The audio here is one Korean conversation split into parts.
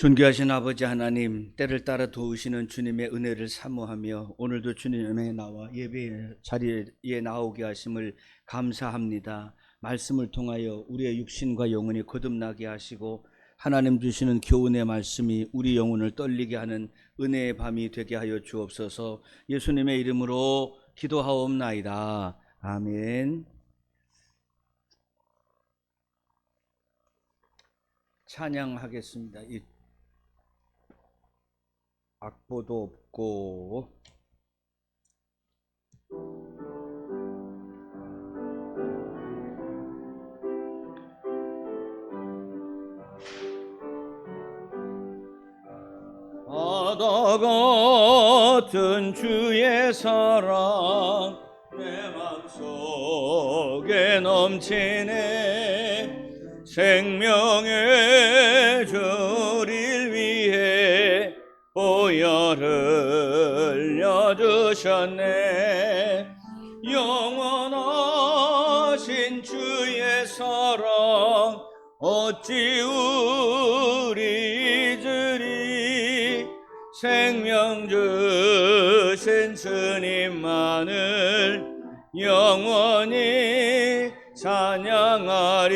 존귀하신 아버지 하나님, 때를 따라 도우시는 주님의 은혜를 사모하며 오늘도 주님의 나와 예배 자리에 나오게 하심을 감사합니다. 말씀을 통하여 우리의 육신과 영혼이 거듭나게 하시고 하나님 주시는 교훈의 말씀이 우리 영혼을 떨리게 하는 은혜의 밤이 되게 하여 주옵소서. 예수님의 이름으로 기도하옵나이다. 아멘. 찬양하겠습니다. 악보도 없고 바다 같은 주의 사랑 내 맘속에 넘치네. 생명의 주를 위해 보혈을 흘려주셨네. 영원하신 주의 사랑 어찌 우리 잊으리. 생명 주신 주님만을 영원히 찬양하리.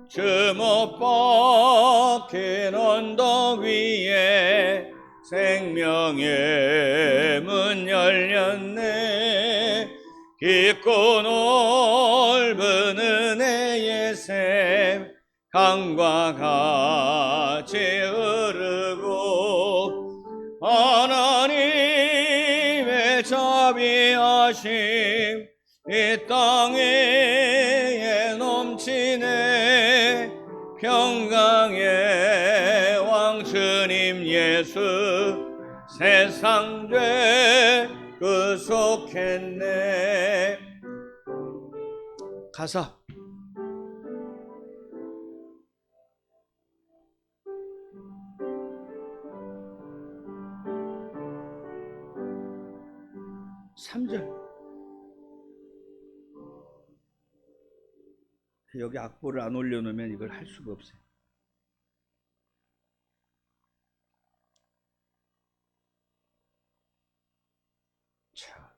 주 못 박힌 언덕 위에 생명의 문 열렸네. 깊고 넓은 은혜의 샘 강과 같이 흐르고 하나님의 자비하심 이 땅에 넘치네. 평강의 왕 주님 예수 세상 죄 구속했네. 가사 삼절 여기 악보를 안 올려놓으면 이걸 할 수가 없어요. 자,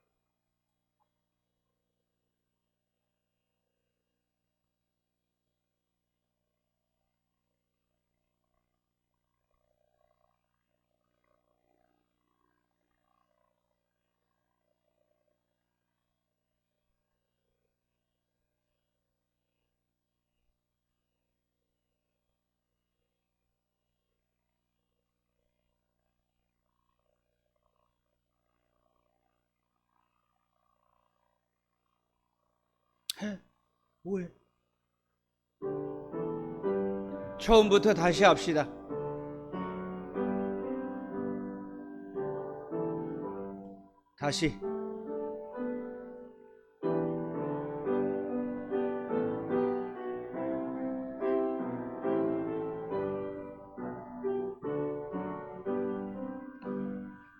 해 뭐해? 처음부터 다시 합시다. 다시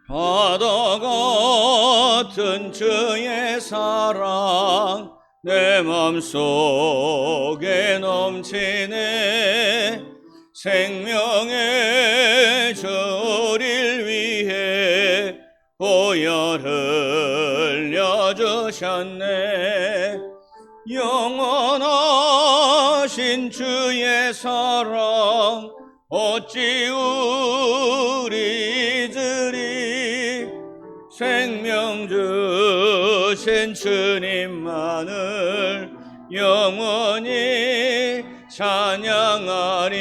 바다 같은 주의 사랑 내 맘속에 넘치네. 생명의 주를 위해 보혈을 흘려주셨네. 영원하신 주의 사랑 어찌 우리 잊으리. 생명 주신 주님만을 영원히 찬양하리.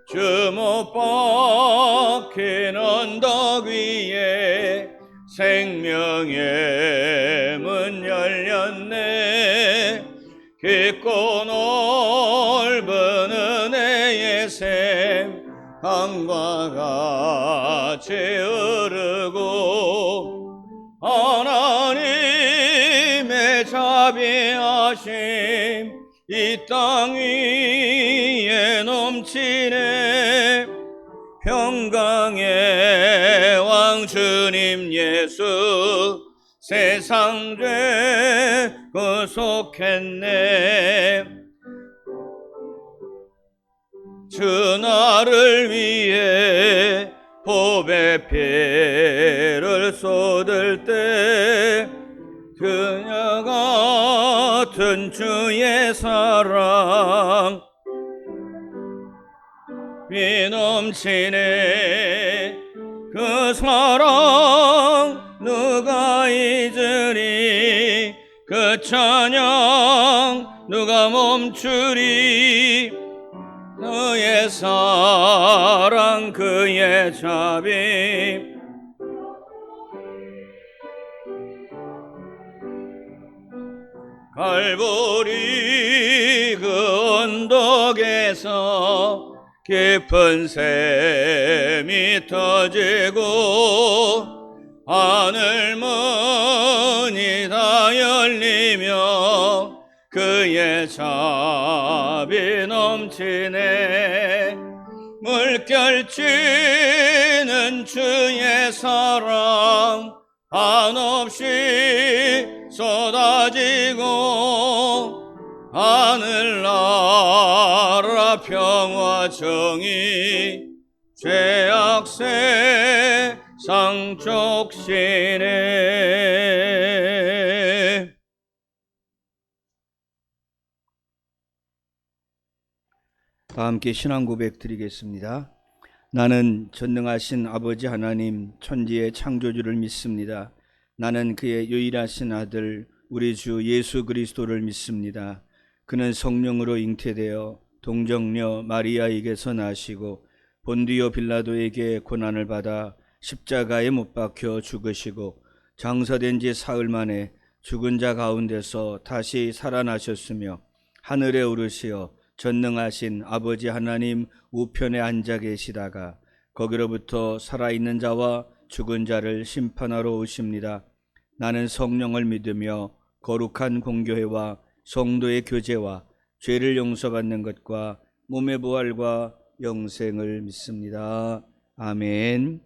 주 못 박힌 언덕 위에 생명의 문 열렸네. 깊고 넓은 은혜의 샘 강과 같이 흐르고 하나님의 자비하심 이 땅 위에 넘치네. 평강의 왕 주님 예수 세상 죄 구속했네. 주 나를 위해 보배 피를 쏟을 때 그녀 같은 주의 사랑 비넘치네. 그 사랑 누가 잊으리, 그 찬양 누가 멈추리. 그의 사랑 그의 자비 갈보리 그 언덕에서 깊은 샘이 터지고 하늘 문이 다 열리며 그의 자비 넘치네. 물결치는 주의 사랑 한없이 쏟아지고 하늘나라 평화 정의 죄악 세상 족시네. 다 함께 신앙 고백 드리겠습니다. 나는 전능하신 아버지 하나님 천지의 창조주를 믿습니다. 나는 그의 유일하신 아들 우리 주 예수 그리스도를 믿습니다. 그는 성령으로 잉태되어 동정녀 마리아에게서 나시고 본디오 빌라도에게 고난을 받아 십자가에 못 박혀 죽으시고 장사된 지 사흘 만에 죽은 자 가운데서 다시 살아나셨으며 하늘에 오르시어 전능하신 아버지 하나님 우편에 앉아 계시다가 거기로부터 살아있는 자와 죽은 자를 심판하러 오십니다. 나는 성령을 믿으며 거룩한 공교회와 성도의 교제와 죄를 용서받는 것과 몸의 부활과 영생을 믿습니다. 아멘.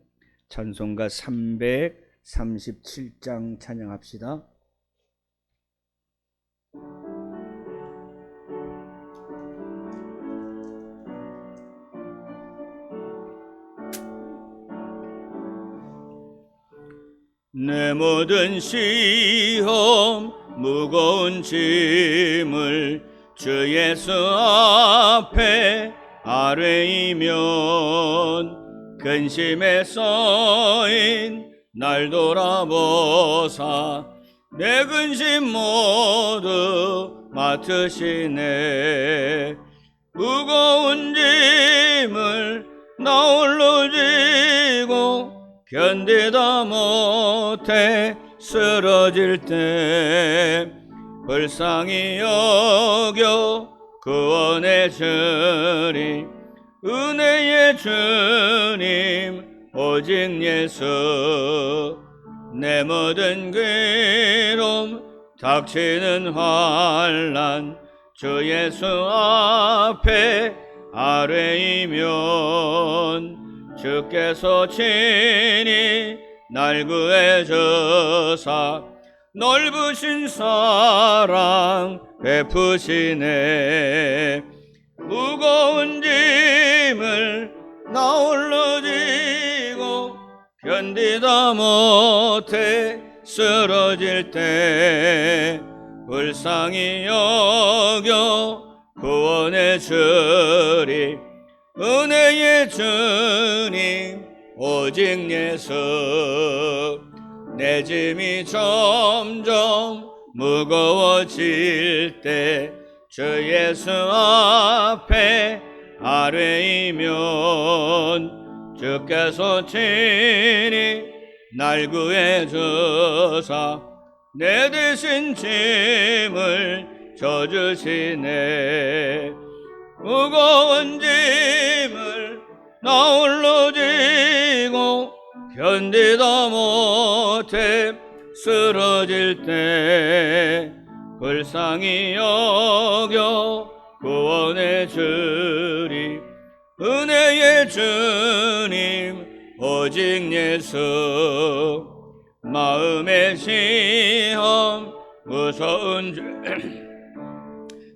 찬송가 337장 찬양합시다. 내 모든 시험 무거운 짐을 주 예수 앞에 아뢰이면 근심에 쌓인 날 돌아보사 내 근심 모두 맡으시네. 무거운 짐을 나 홀로 지고 견디다 못해 쓰러질 때 불쌍히 여겨 구원해 주리. 은혜의 주님 오직 예수. 내 모든 괴로움 닥치는 환난 주 예수 앞에 아뢰이면 주께서 친히 날 구해줘서 넓으신 사랑 베푸시네. 무거운 짐을 나 홀로 지고 견디다 못해 쓰러질 때 불쌍히 여겨 구원해 주리. 은혜의 주님 오직 예수. 내 짐이 점점 무거워질 때 주 예수 앞에 아뢰이면 주께서 친히 날 구해주사 내 대신 짐을 져주시네. 무거운 짐을 나 홀로 지고 견디다 못해 쓰러질 때 불쌍히 여겨 구원해 주리. 은혜의 주님 오직 예수. 마음의 시험 무서운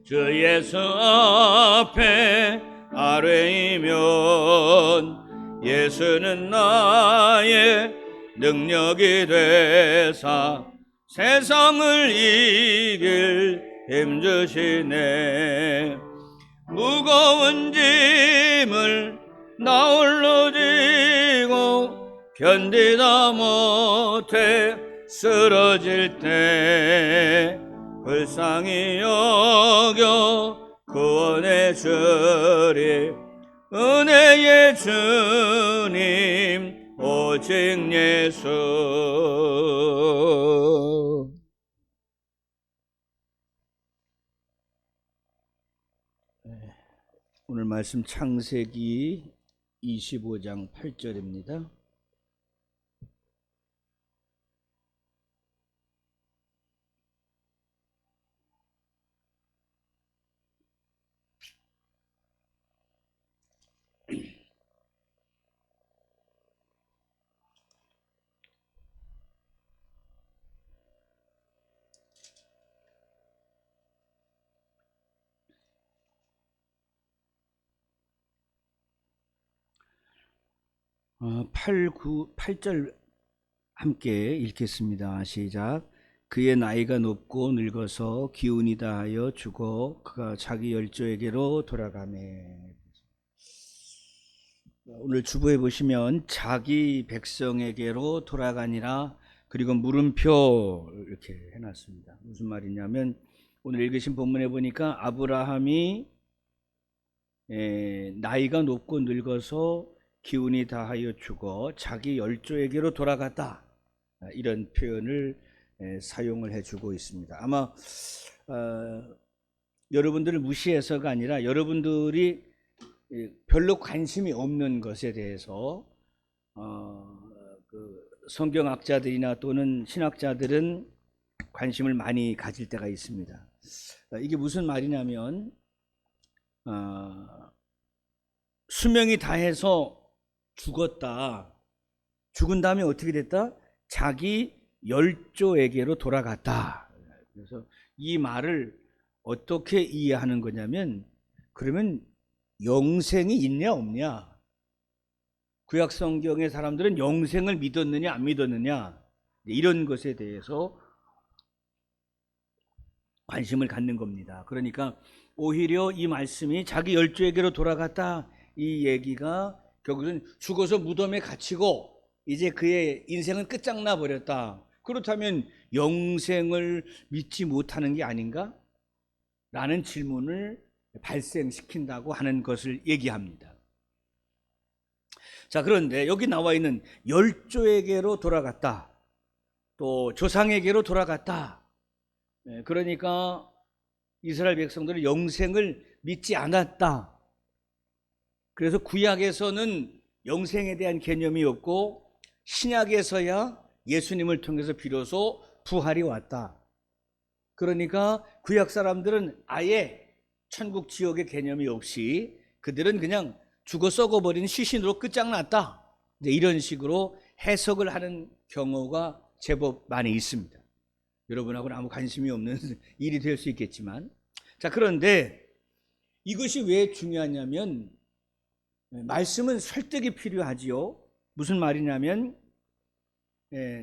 주 예수 앞에 아래이면 예수는 나의 능력이 되사 세상을 이길 힘주시네. 무거운 짐을 나 홀로 지고 견디다 못해 쓰러질 때 불쌍히 여겨 구원해 주리. 은혜의 주님 오직 예수. 오늘 말씀 창세기 25장 8절입니다. 어, 8절 함께 읽겠습니다. 시작. 그의 나이가 높고 늙어서 기운이 다하여 죽어 그가 자기 열조에게로 돌아가매. 오늘 주보에 보시면 자기 백성에게로 돌아가니라, 그리고 물음표 이렇게 해놨습니다. 무슨 말이냐면 오늘 읽으신 본문에 보니까 아브라함이 나이가 높고 늙어서 기운이 다하여 죽어 자기 열조에게로 돌아갔다, 이런 표현을 사용을 해주고 있습니다. 아마 여러분들을 무시해서가 아니라 여러분들이 별로 관심이 없는 것에 대해서 그 성경학자들이나 또는 신학자들은 관심을 많이 가질 때가 있습니다. 이게 무슨 말이냐면 수명이 다해서 죽었다. 죽은 다음에 어떻게 됐다? 자기 열조에게로 돌아갔다. 그래서 이 말을 어떻게 이해하는 거냐면, 그러면 영생이 있냐 없냐? 구약 성경의 사람들은 영생을 믿었느냐 안 믿었느냐, 이런 것에 대해서 관심을 갖는 겁니다. 그러니까 오히려 이 말씀이 자기 열조에게로 돌아갔다, 이 얘기가 결국은 죽어서 무덤에 갇히고 이제 그의 인생은 끝장나 버렸다. 그렇다면 영생을 믿지 못하는 게 아닌가? 라는 질문을 발생시킨다고 하는 것을 얘기합니다. 자, 그런데 여기 나와 있는 열조에게로 돌아갔다, 또 조상에게로 돌아갔다, 그러니까 이스라엘 백성들은 영생을 믿지 않았다. 그래서 구약에서는 영생에 대한 개념이 없고 신약에서야 예수님을 통해서 비로소 부활이 왔다. 그러니까 구약 사람들은 아예 천국 지옥의 개념이 없이 그들은 그냥 죽어 썩어버린 시신으로 끝장났다, 이런 식으로 해석을 하는 경우가 제법 많이 있습니다. 여러분하고는 아무 관심이 없는 일이 될 수 있겠지만, 자, 그런데 이것이 왜 중요하냐면 말씀은 설득이 필요하지요. 무슨 말이냐면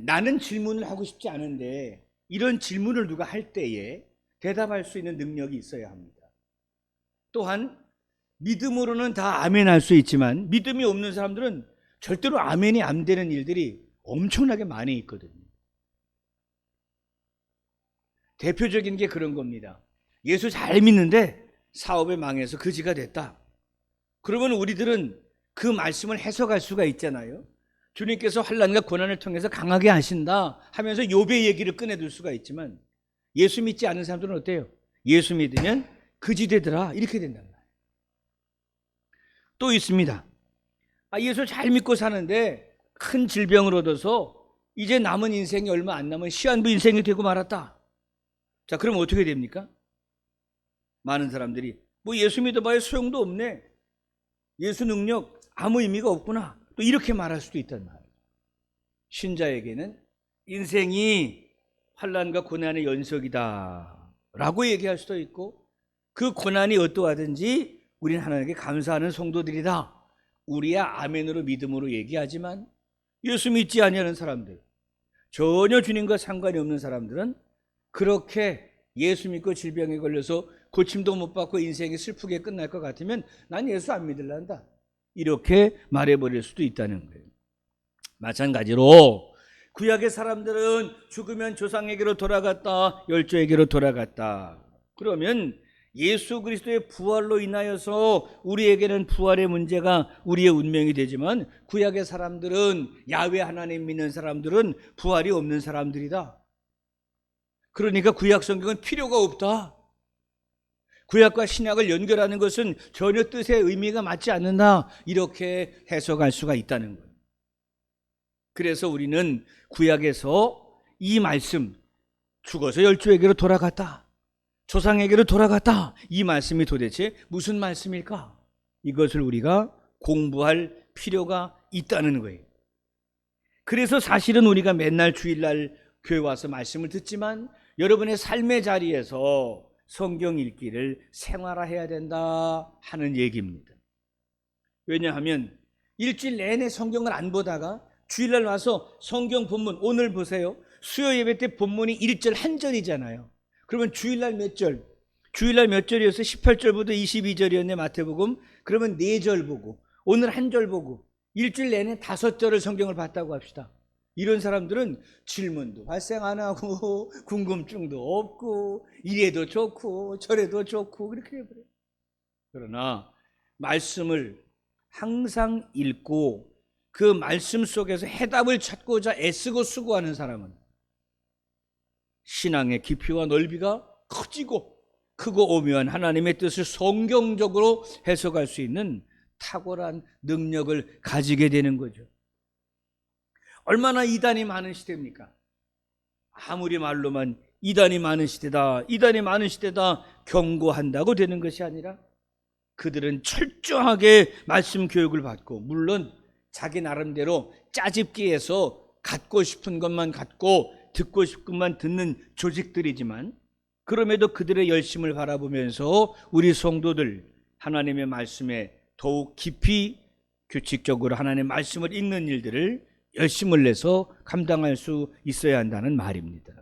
나는 질문을 하고 싶지 않은데 이런 질문을 누가 할 때에 대답할 수 있는 능력이 있어야 합니다. 또한 믿음으로는 다 아멘 할 수 있지만 믿음이 없는 사람들은 절대로 아멘이 안 되는 일들이 엄청나게 많이 있거든요. 대표적인 게 그런 겁니다. 예수 잘 믿는데 사업에 망해서 거지가 됐다. 그러면 우리들은 그 말씀을 해석할 수가 있잖아요. 주님께서 환난과 고난을 통해서 강하게 하신다 하면서 욥의 얘기를 꺼내들 수가 있지만, 예수 믿지 않는 사람들은 어때요? 예수 믿으면 거지 되더라, 이렇게 된단 말이에요. 또 있습니다. 예수 잘 믿고 사는데 큰 질병을 얻어서 이제 남은 인생이 얼마 안 남은 시한부 인생이 되고 말았다. 자, 그럼 어떻게 됩니까? 많은 사람들이 예수 믿어봐야 소용도 없네, 예수 능력 아무 의미가 없구나, 또 이렇게 말할 수도 있단 말이에요. 신자에게는 인생이 환난과 고난의 연속이다 라고 얘기할 수도 있고, 그 고난이 어떠하든지 우리는 하나님께 감사하는 성도들이다. 우리야 아멘으로 믿음으로 얘기하지만 예수 믿지 아니하는 사람들, 전혀 주님과 상관이 없는 사람들은 그렇게 예수 믿고 질병에 걸려서 고침도 못 받고 인생이 슬프게 끝날 것 같으면 난 예수 안 믿을란다, 이렇게 말해버릴 수도 있다는 거예요. 마찬가지로 구약의 사람들은 죽으면 조상에게로 돌아갔다, 열조에게로 돌아갔다. 그러면 예수 그리스도의 부활로 인하여서 우리에게는 부활의 문제가 우리의 운명이 되지만 구약의 사람들은, 야훼 하나님 믿는 사람들은 부활이 없는 사람들이다. 그러니까 구약 성경은 필요가 없다. 구약과 신약을 연결하는 것은 전혀 뜻의 의미가 맞지 않는다, 이렇게 해석할 수가 있다는 거예요. 그래서 우리는 구약에서 이 말씀, 죽어서 열조에게로 돌아갔다, 조상에게로 돌아갔다, 이 말씀이 도대체 무슨 말씀일까? 이것을 우리가 공부할 필요가 있다는 거예요. 그래서 사실은 우리가 맨날 주일날 교회 와서 말씀을 듣지만 여러분의 삶의 자리에서 성경 읽기를 생활화해야 된다 하는 얘기입니다. 왜냐하면 일주일 내내 성경을 안 보다가 주일날 와서 성경 본문, 오늘 보세요. 수요 예배 때 본문이 1절 한 절이잖아요. 그러면 주일날 몇 절? 주일날 몇 절이었어요? 18절부터 22절이었네, 마태복음. 그러면 4절 보고 오늘 한 절 보고 일주일 내내 5절을 성경을 봤다고 합시다. 이런 사람들은 질문도 발생 안 하고 궁금증도 없고 이래도 좋고 저래도 좋고 그렇게 해버려요. 그러나 말씀을 항상 읽고 그 말씀 속에서 해답을 찾고자 애쓰고 수고하는 사람은 신앙의 깊이와 넓이가 커지고 크고 오묘한 하나님의 뜻을 성경적으로 해석할 수 있는 탁월한 능력을 가지게 되는 거죠. 얼마나 이단이 많은 시대입니까? 아무리 말로만 이단이 많은 시대다, 이단이 많은 시대다 경고한다고 되는 것이 아니라 그들은 철저하게 말씀 교육을 받고, 물론 자기 나름대로 짜집기해서 갖고 싶은 것만 갖고 듣고 싶은 것만 듣는 조직들이지만, 그럼에도 그들의 열심을 바라보면서 우리 성도들 하나님의 말씀에 더욱 깊이 규칙적으로 하나님의 말씀을 읽는 일들을 열심을 내서 감당할 수 있어야 한다는 말입니다.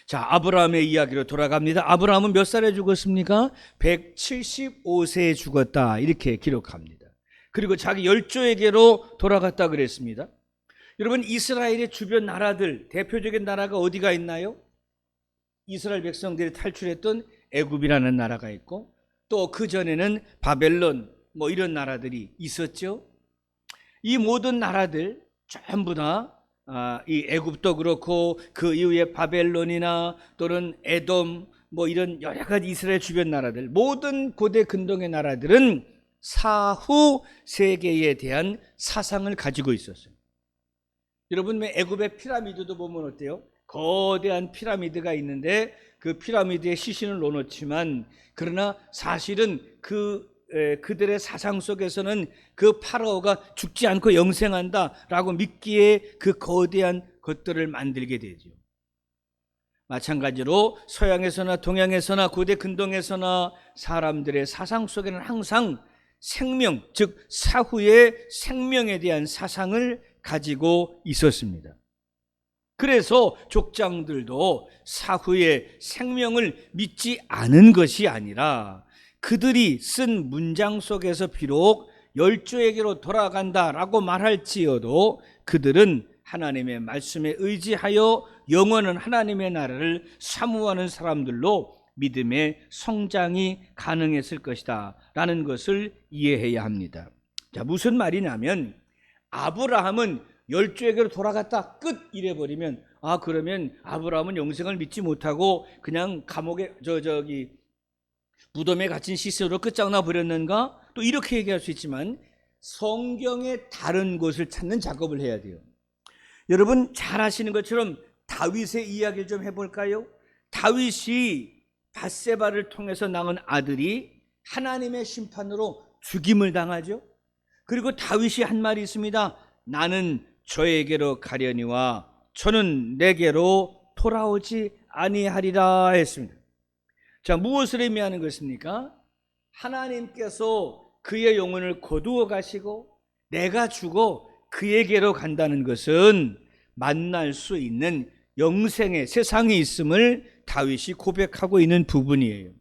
자, 아브라함의 이야기로 돌아갑니다. 아브라함은 몇 살에 죽었습니까? 175세에 죽었다, 이렇게 기록합니다. 그리고 자기 열조에게로 돌아갔다 그랬습니다. 여러분, 이스라엘의 주변 나라들, 대표적인 나라가 어디가 있나요? 이스라엘 백성들이 탈출했던 애굽이라는 나라가 있고, 또 그 전에는 바벨론 이런 나라들이 있었죠. 이 모든 나라들 전부 다 이 애굽도 그렇고 그 이후에 바벨론이나 또는 에돔 이런 여러 가지 이스라엘 주변 나라들, 모든 고대 근동의 나라들은 사후 세계에 대한 사상을 가지고 있었어요. 여러분, 애굽의 피라미드도 보면 어때요? 거대한 피라미드가 있는데 그 피라미드에 시신을 넣어놓지만, 그러나 사실은 그들의 사상 속에서는 그 파라오가 죽지 않고 영생한다라고 믿기에 그 거대한 것들을 만들게 되죠. 마찬가지로 서양에서나 동양에서나 고대 근동에서나 사람들의 사상 속에는 항상 생명, 즉 사후의 생명에 대한 사상을 가지고 있었습니다. 그래서 족장들도 사후의 생명을 믿지 않은 것이 아니라 그들이 쓴 문장 속에서 비록 열조에게로 돌아간다라고 말할지어도 그들은 하나님의 말씀에 의지하여 영원한 하나님의 나라를 사모하는 사람들로 믿음의 성장이 가능했을 것이다 라는 것을 이해해야 합니다. 자, 무슨 말이냐면 아브라함은 열조에게로 돌아갔다 끝 이래버리면, 그러면 아브라함은 영생을 믿지 못하고 그냥 감옥에 무덤에 갇힌 시체로 끝장나 버렸는가? 또 이렇게 얘기할 수 있지만 성경의 다른 곳을 찾는 작업을 해야 돼요. 여러분 잘 아시는 것처럼 다윗의 이야기를 좀 해볼까요? 다윗이 밧세바를 통해서 낳은 아들이 하나님의 심판으로 죽임을 당하죠. 그리고 다윗이 한 말이 있습니다. 나는 저에게로 가려니와 저는 내게로 돌아오지 아니하리라 했습니다. 자, 무엇을 의미하는 것입니까? 하나님께서 그의 영혼을 거두어 가시고 내가 죽어 그에게로 간다는 것은 만날 수 있는 영생의 세상에 있음을 다윗이 고백하고 있는 부분이에요.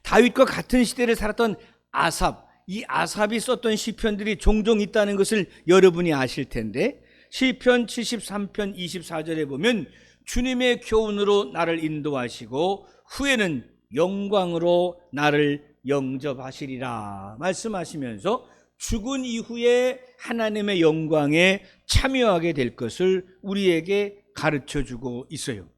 다윗과 같은 시대를 살았던 아삽, 이 아삽이 썼던 시편들이 종종 있다는 것을 여러분이 아실 텐데, 시편 73편 24절에 보면 주님의 교훈으로 나를 인도하시고 후에는 영광으로 나를 영접하시리라 말씀하시면서 죽은 이후에 하나님의 영광에 참여하게 될 것을 우리에게 가르쳐주고 있어요.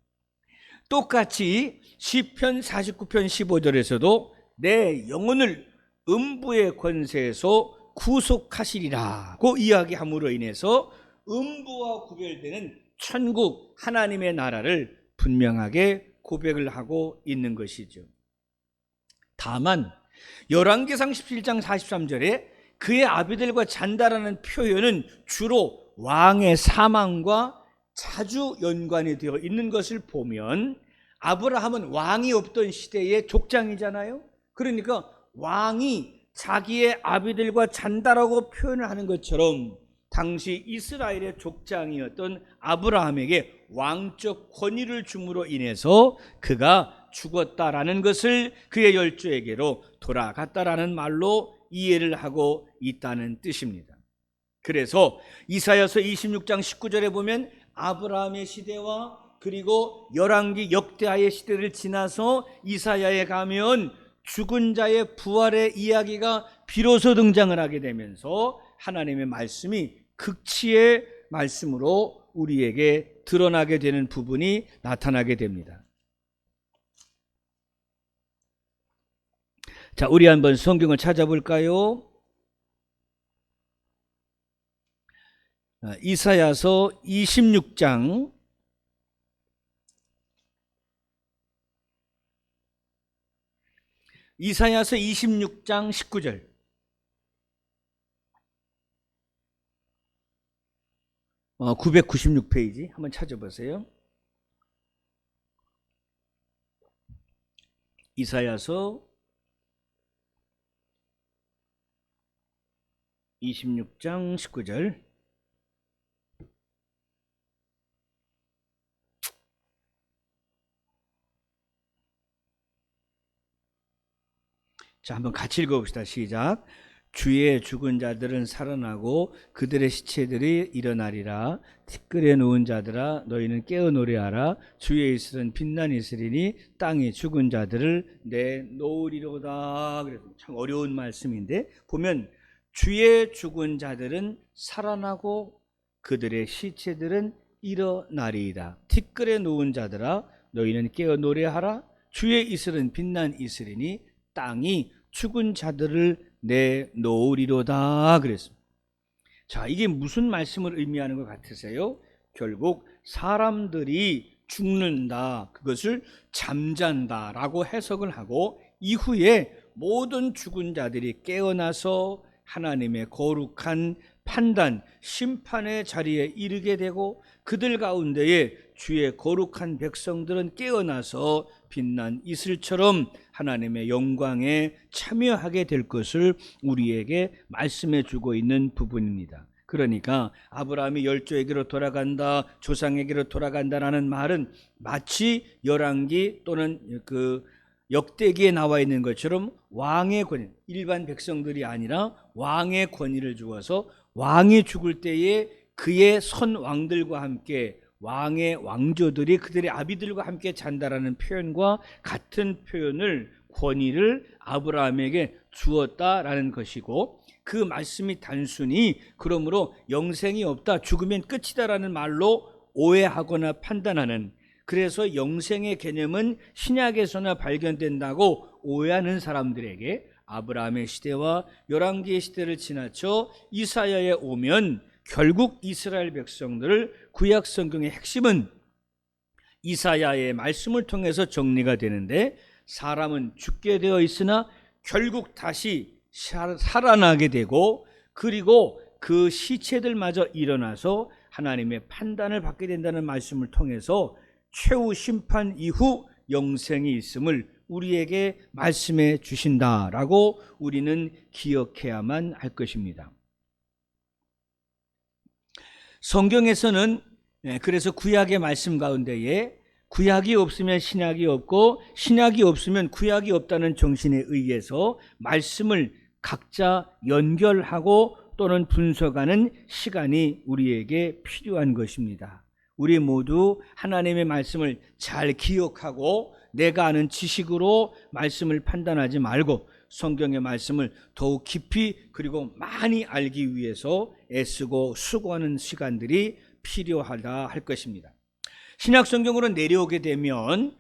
똑같이 시편 49편 15절에서도 내 영혼을 음부의 권세에서 구속하시리라고 이야기함으로 인해서 음부와 구별되는 천국 하나님의 나라를 분명하게 고백을 하고 있는 것이죠. 다만 열왕기상 17장 43절에 그의 아비들과 잔다라는 표현은 주로 왕의 사망과 자주 연관이 되어 있는 것을 보면 아브라함은 왕이 없던 시대의 족장이잖아요. 그러니까 왕이 자기의 아비들과 잔다라고 표현을 하는 것처럼 당시 이스라엘의 족장이었던 아브라함에게 왕적 권위를 줌으로 인해서 그가 죽었다라는 것을 그의 열조에게로 돌아갔다라는 말로 이해를 하고 있다는 뜻입니다. 그래서 이사야서 26장 19절에 보면 아브라함의 시대와 그리고 열왕기 역대하의 시대를 지나서 이사야에 가면 죽은 자의 부활의 이야기가 비로소 등장을 하게 되면서 하나님의 말씀이 극치의 말씀으로 우리에게 드러나게 되는 부분이 나타나게 됩니다. 자, 우리 한번 성경을 찾아볼까요? 이사야서 26장 19절. 어, 996페이지 한번 찾아보세요. 이사야서 26장 19절. 자, 한번 같이 읽어봅시다. 시작. 주의 죽은 자들은 살아나고 그들의 시체들이 일어나리라. 티끌에 누운 자들아 너희는 깨어 노래하라. 주의 이슬은 빛난 이슬이니 땅이 죽은 자들을 내놓으리로다. 그래서 참 어려운 말씀인데 보면 주의 죽은 자들은 살아나고 그들의 시체들은 일어나리이다. 티끌에 누운 자들아 너희는 깨어 노래하라. 주의 이슬은 빛난 이슬이니 땅이 죽은 자들을 내놓으리로다 그랬습니다. 자, 이게 무슨 말씀을 의미하는 것 같으세요? 결국 사람들이 죽는다, 그것을 잠잔다라고 해석을 하고 이후에 모든 죽은 자들이 깨어나서 하나님의 거룩한 판단, 심판의 자리에 이르게 되고 그들 가운데에 주의 거룩한 백성들은 깨어나서 빛난 이슬처럼 하나님의 영광에 참여하게 될 것을 우리에게 말씀해 주고 있는 부분입니다. 그러니까 아브라함이 열조에게로 돌아간다, 조상에게로 돌아간다라는 말은 마치 열왕기 또는 그 역대기에 나와 있는 것처럼 왕의 권위, 일반 백성들이 아니라 왕의 권위를 주어서 왕이 죽을 때에 그의 선 왕들과 함께 왕의 왕조들이 그들의 아비들과 함께 잔다라는 표현과 같은 표현을, 권위를 아브라함에게 주었다라는 것이고, 그 말씀이 단순히 그러므로 영생이 없다, 죽으면 끝이다라는 말로 오해하거나 판단하는, 그래서 영생의 개념은 신약에서나 발견된다고 오해하는 사람들에게 아브라함의 시대와 열왕기의 시대를 지나쳐 이사야에 오면 결국 이스라엘 백성들을 구약 성경의 핵심은 이사야의 말씀을 통해서 정리가 되는데, 사람은 죽게 되어 있으나 결국 다시 살아나게 되고 그리고 그 시체들마저 일어나서 하나님의 판단을 받게 된다는 말씀을 통해서 최후 심판 이후 영생이 있음을 우리에게 말씀해 주신다라고 우리는 기억해야만 할 것입니다. 성경에서는 그래서 구약의 말씀 가운데에 구약이 없으면 신약이 없고 신약이 없으면 구약이 없다는 정신에 의해서 말씀을 각자 연결하고 또는 분석하는 시간이 우리에게 필요한 것입니다. 우리 모두 하나님의 말씀을 잘 기억하고 내가 아는 지식으로 말씀을 판단하지 말고 성경의 말씀을 더욱 깊이 그리고 많이 알기 위해서 애쓰고 수고하는 시간들이 필요하다 할 것입니다. 신약 성경으로 내려오게 되면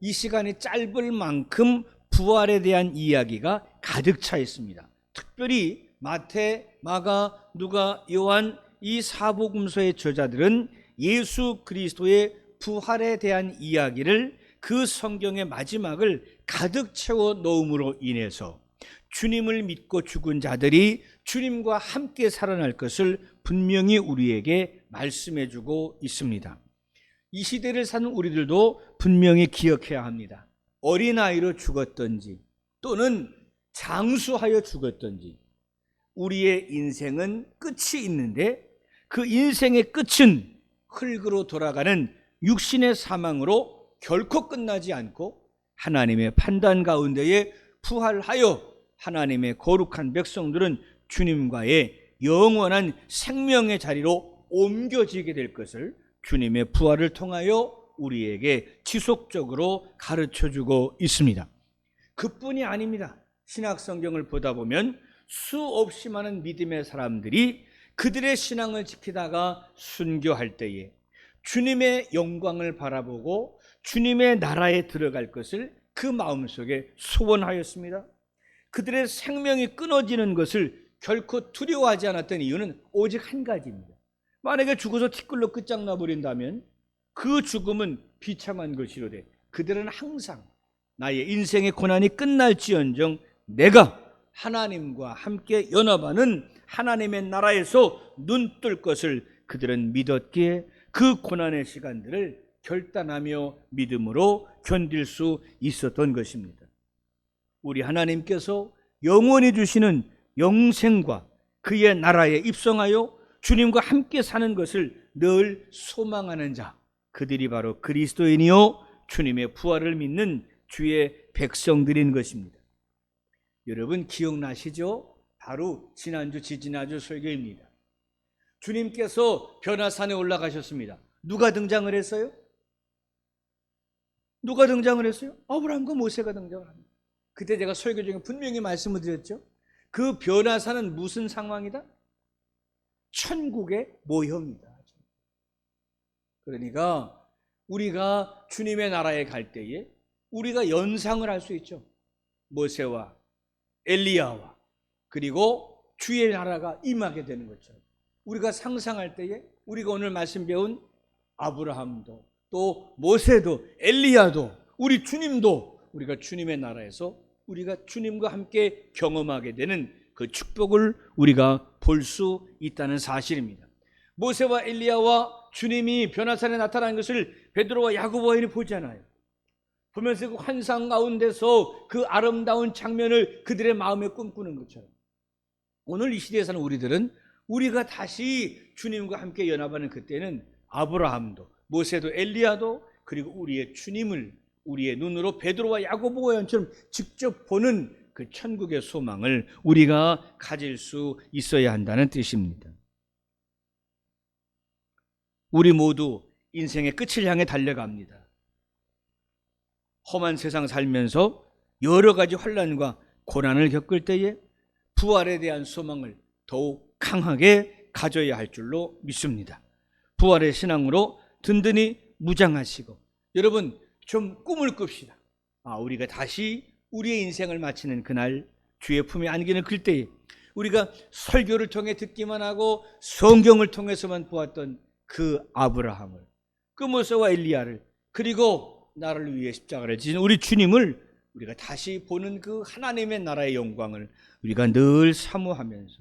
이 시간이 짧을 만큼 부활에 대한 이야기가 가득 차 있습니다. 특별히 마태, 마가, 누가, 요한 이 사복음서의 저자들은 예수 그리스도의 부활에 대한 이야기를 그 성경의 마지막을 가득 채워 넣음으로 인해서 주님을 믿고 죽은 자들이 주님과 함께 살아날 것을 분명히 우리에게 말씀해 주고 있습니다. 이 시대를 사는 우리들도 분명히 기억해야 합니다. 어린아이로 죽었던지 또는 장수하여 죽었던지 우리의 인생은 끝이 있는데 그 인생의 끝은 흙으로 돌아가는 육신의 사망으로 결코 끝나지 않고 하나님의 판단 가운데에 부활하여 하나님의 거룩한 백성들은 주님과의 영원한 생명의 자리로 옮겨지게 될 것을 주님의 부활을 통하여 우리에게 지속적으로 가르쳐주고 있습니다. 그뿐이 아닙니다. 신약 성경을 보다 보면 수없이 많은 믿음의 사람들이 그들의 신앙을 지키다가 순교할 때에 주님의 영광을 바라보고 주님의 나라에 들어갈 것을 그 마음속에 소원하였습니다. 그들의 생명이 끊어지는 것을 결코 두려워하지 않았던 이유는 오직 한 가지입니다. 만약에 죽어서 티끌로 끝장나 버린다면 그 죽음은 비참한 것이로되 그들은 항상 나의 인생의 고난이 끝날지언정 내가 하나님과 함께 연합하는 하나님의 나라에서 눈뜰 것을 그들은 믿었기에 그 고난의 시간들을 결단하며 믿음으로 견딜 수 있었던 것입니다. 우리 하나님께서 영원히 주시는 영생과 그의 나라에 입성하여 주님과 함께 사는 것을 늘 소망하는 자, 그들이 바로 그리스도인이요 주님의 부활을 믿는 주의 백성들인 것입니다. 여러분 기억나시죠? 바로 지난주 지지난주 설교입니다. 주님께서 변화산에 올라가셨습니다. 누가 등장을 했어요? 누가 등장을 했어요? 아브라함과 모세가 등장을 합니다. 그때 제가 설교 중에 분명히 말씀을 드렸죠. 그 변화산은 무슨 상황이다? 천국의 모형이다. 그러니까 우리가 주님의 나라에 갈 때에 우리가 연상을 할 수 있죠. 모세와 엘리야와 그리고 주의 나라가 임하게 되는 것처럼 우리가 상상할 때에 우리가 오늘 말씀 배운 아브라함도 또 모세도 엘리야도 우리 주님도 우리가 주님의 나라에서 우리가 주님과 함께 경험하게 되는 그 축복을 우리가 볼 수 있다는 사실입니다. 모세와 엘리야와 주님이 변화산에 나타난 것을 베드로와 야고보와 보잖아요. 보면서 그 환상 가운데서 그 아름다운 장면을 그들의 마음에 꿈꾸는 것처럼 오늘 이 시대에 사는 우리들은 우리가 다시 주님과 함께 연합하는 그때는 아브라함도 모세도 엘리야도 그리고 우리의 주님을 우리의 눈으로 베드로와 야고보와 요한처럼 직접 보는 그 천국의 소망을 우리가 가질 수 있어야 한다는 뜻입니다. 우리 모두 인생의 끝을 향해 달려갑니다. 험한 세상 살면서 여러 가지 환난과 고난을 겪을 때에 부활에 대한 소망을 더욱 강하게 가져야 할 줄로 믿습니다. 부활의 신앙으로 든든히 무장하시고 여러분 좀 꿈을 꿉시다. 우리가 다시 우리의 인생을 마치는 그날 주의 품에 안기는 그때에 우리가 설교를 통해 듣기만 하고 성경을 통해서만 보았던 그 아브라함을 그 모세와 엘리야를 그리고 나를 위해 십자가를 지신 우리 주님을 우리가 다시 보는 그 하나님의 나라의 영광을 우리가 늘 사모하면서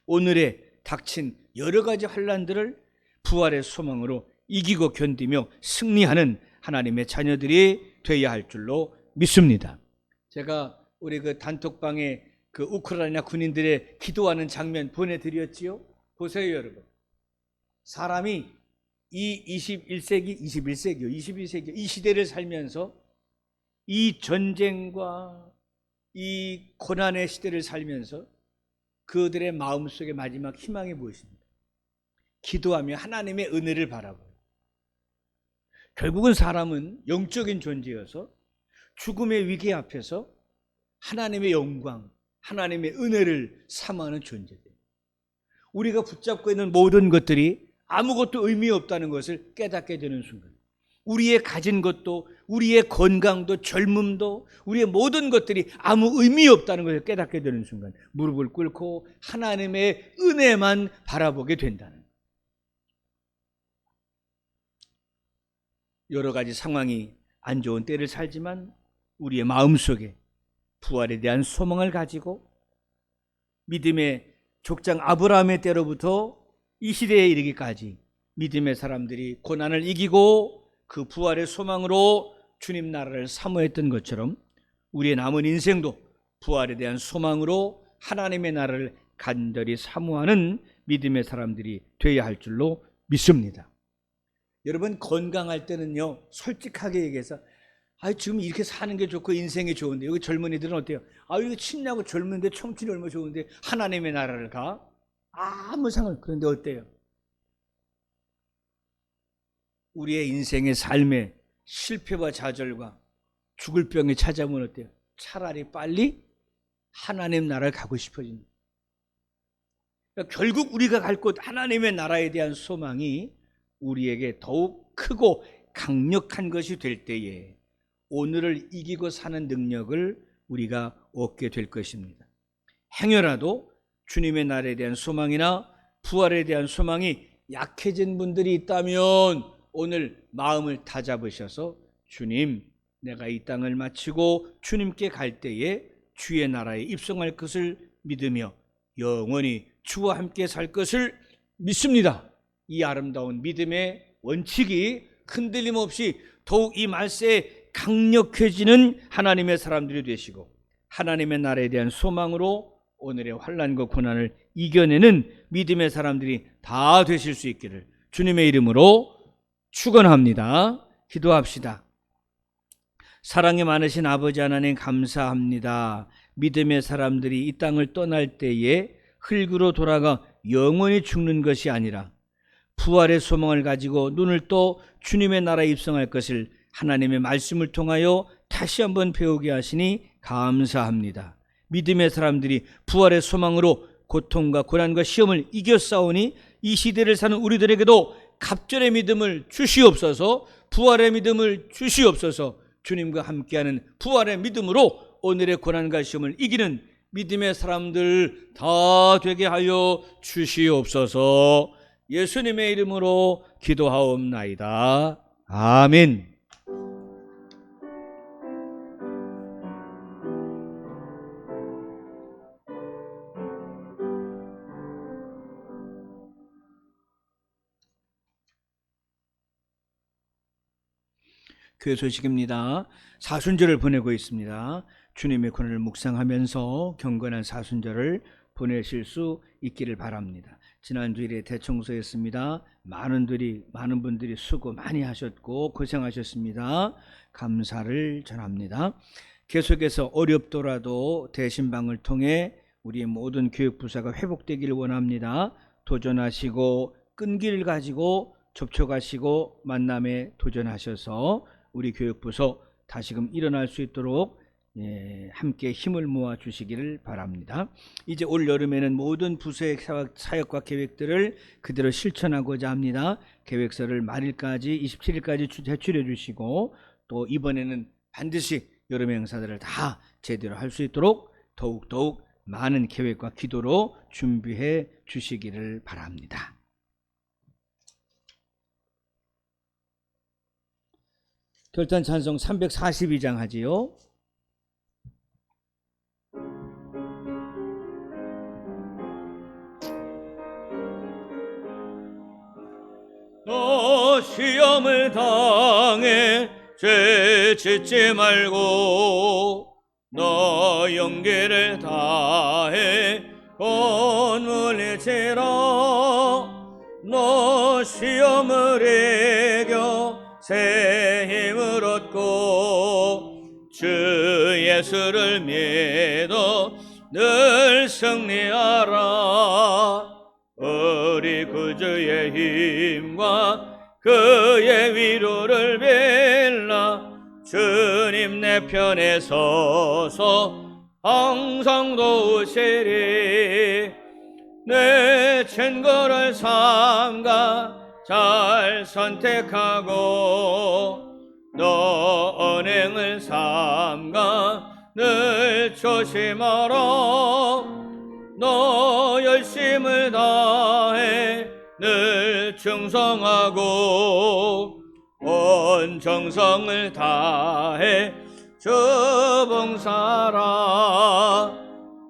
오늘에 닥친 여러 가지 환난들을 부활의 소망으로 이기고 견디며 승리하는 하나님의 자녀들이 되어야 할 줄로 믿습니다. 제가 우리 그 단톡방에 그 우크라이나 군인들의 기도하는 장면 보내드렸지요. 보세요, 여러분. 사람이 이 21세기 이 시대를 살면서 이 전쟁과 이 고난의 시대를 살면서 그들의 마음속에 마지막 희망이 무엇입니까? 기도하며 하나님의 은혜를 바라보고, 결국은 사람은 영적인 존재여서 죽음의 위기 앞에서 하나님의 영광, 하나님의 은혜를 사모하는 존재들. 우리가 붙잡고 있는 모든 것들이 아무것도 의미 없다는 것을 깨닫게 되는 순간, 우리의 가진 것도, 우리의 건강도, 젊음도, 우리의 모든 것들이 아무 의미 없다는 것을 깨닫게 되는 순간 무릎을 꿇고 하나님의 은혜만 바라보게 된다는 거예요. 여러 가지 상황이 안 좋은 때를 살지만 우리의 마음속에 부활에 대한 소망을 가지고 믿음의 족장 아브라함의 때로부터 이 시대에 이르기까지 믿음의 사람들이 고난을 이기고 그 부활의 소망으로 주님 나라를 사모했던 것처럼 우리의 남은 인생도 부활에 대한 소망으로 하나님의 나라를 간절히 사모하는 믿음의 사람들이 되어야 할 줄로 믿습니다. 여러분, 건강할 때는요, 솔직하게 얘기해서 지금 이렇게 사는 게 좋고 인생이 좋은데, 여기 젊은이들은 어때요? 이거 신나고 젊은데 청춘이 얼마나 좋은데 하나님의 나라를 가? 아무 상관. 그런데 어때요? 우리의 인생의 삶에 실패와 좌절과 죽을 병이 찾아오면 어때요? 차라리 빨리 하나님 나라를 가고 싶어집니다. 그러니까 결국 우리가 갈 곳 하나님의 나라에 대한 소망이 우리에게 더욱 크고 강력한 것이 될 때에 오늘을 이기고 사는 능력을 우리가 얻게 될 것입니다. 행여라도 주님의 나라에 대한 소망이나 부활에 대한 소망이 약해진 분들이 있다면 오늘 마음을 다잡으셔서 주님, 내가 이 땅을 마치고 주님께 갈 때에 주의 나라에 입성할 것을 믿으며 영원히 주와 함께 살 것을 믿습니다. 이 아름다운 믿음의 원칙이 흔들림 없이 더욱 이 말세에 강력해지는 하나님의 사람들이 되시고 하나님의 나라에 대한 소망으로 오늘의 환난과 고난을 이겨내는 믿음의 사람들이 다 되실 수 있기를 주님의 이름으로 축원합니다. 기도합시다. 사랑이 많으신 아버지 하나님, 감사합니다. 믿음의 사람들이 이 땅을 떠날 때에 흙으로 돌아가 영원히 죽는 것이 아니라 부활의 소망을 가지고 눈을 떠 주님의 나라에 입성할 것을 하나님의 말씀을 통하여 다시 한번 배우게 하시니 감사합니다. 믿음의 사람들이 부활의 소망으로 고통과 고난과 시험을 이겨 싸우니 이 시대를 사는 우리들에게도 갑절의 믿음을 주시옵소서. 부활의 믿음을 주시옵소서. 주님과 함께하는 부활의 믿음으로 오늘의 고난과 시험을 이기는 믿음의 사람들 다 되게 하여 주시옵소서. 예수님의 이름으로 기도하옵나이다. 아멘. 교회 소식입니다. 사순절을 보내고 있습니다. 주님의 고난을 묵상하면서 경건한 사순절을 보내실 수 있기를 바랍니다. 지난 주일에 대청소했습니다. 많은 분들이 수고 많이 하셨고 고생하셨습니다. 감사를 전합니다. 계속해서 어렵더라도 대신방을 통해 우리 모든 교육부사가 회복되기를 원합니다. 도전하시고 끈기를 가지고 접촉하시고 만남에 도전하셔서 우리 교육부서 다시금 일어날 수 있도록 함께 힘을 모아 주시기를 바랍니다. 이제 올 여름에는 모든 부서의 사역과 계획들을 그대로 실천하고자 합니다. 계획서를 말일까지 27일까지 제출해 주시고 또 이번에는 반드시 여름의 행사들을 다 제대로 할 수 있도록 더욱 많은 계획과 기도로 준비해 주시기를 바랍니다. 결단 찬송 342장 하지요. 너 시험을 당해 죄 늘 짓지 말고 너 용기를 다해 god물리치라. 너 시험을 이겨 새 힘을 얻고 주 예수를 믿어 늘 승리하라. 우리 구주의 힘과 그의 위로를 빌라. 주님 내 편에 서서 항상 도우시리. 내 친구를 삼가 잘 선택하고 너 언행을 삼가 늘 조심하라. 너 열심을 다해 늘 충성하고 온 정성을 다해 주 봉사하라.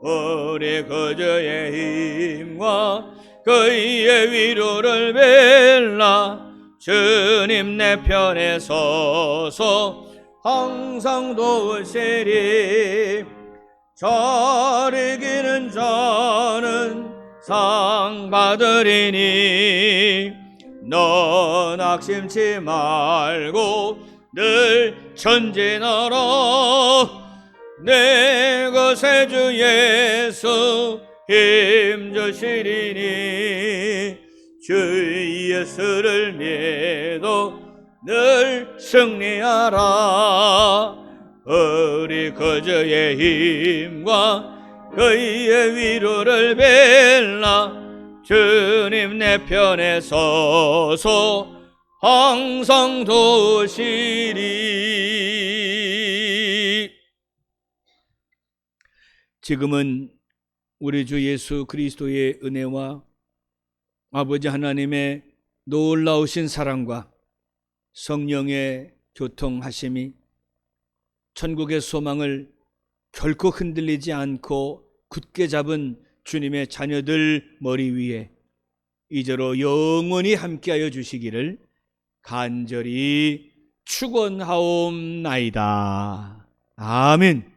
우리 구주의 힘과 그의 위로를 빌라. 주님 내 편에 서서 항상 도우시리. 잘 이기는 자는 상 받으리니 너 낙심치 말고 늘 전진하라. 내 것에 주 예수 힘주시리니 주 예수를 믿어 늘 승리하라. 우리 구주의 힘과 그의 위로를 빌라. 주님 내 편에 서서 항상 도우시리. 지금은 우리 주 예수 그리스도의 은혜와 아버지 하나님의 놀라우신 사랑과 성령의 교통하심이 천국의 소망을 결코 흔들리지 않고 굳게 잡은 주님의 자녀들 머리 위에 이제로 영원히 함께하여 주시기를 간절히 축원하옵나이다. 아멘.